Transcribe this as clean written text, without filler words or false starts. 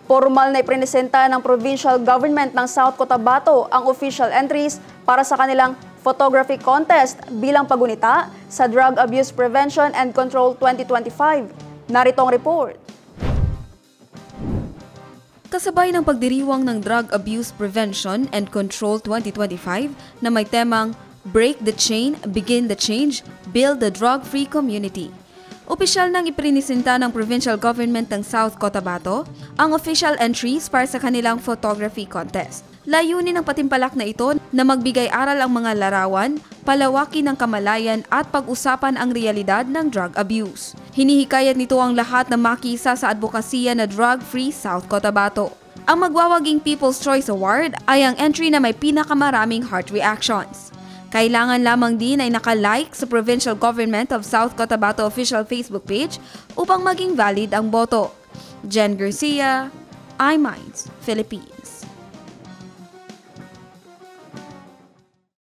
Formal na ipresenta ng provincial government ng South Cotabato ang official entries para sa kanilang photography contest bilang pagunita sa Drug Abuse Prevention and Control 2025. Narito ang report. Kasabay ng pagdiriwang ng Drug Abuse Prevention and Control 2025 na may temang Break the Chain, Begin the Change, Build the Drug-Free Community. Opisyal nang iprinisenta ng provincial government ng South Cotabato ang official entries para sa kanilang photography contest. Layunin ng patimpalak na ito na magbigay aral ang mga larawan, palawakin ng kamalayan at pag-usapan ang realidad ng drug abuse. Hinihikayat nito ang lahat na makisa sa advokasya na Drug-Free South Cotabato. Ang magwawaging People's Choice Award ay ang entry na may pinakamaraming heart reactions. Kailangan lamang din ay nakalike sa Provincial Government of South Cotabato official Facebook page upang maging valid ang boto. Jen Garcia, iMinds, Philippines.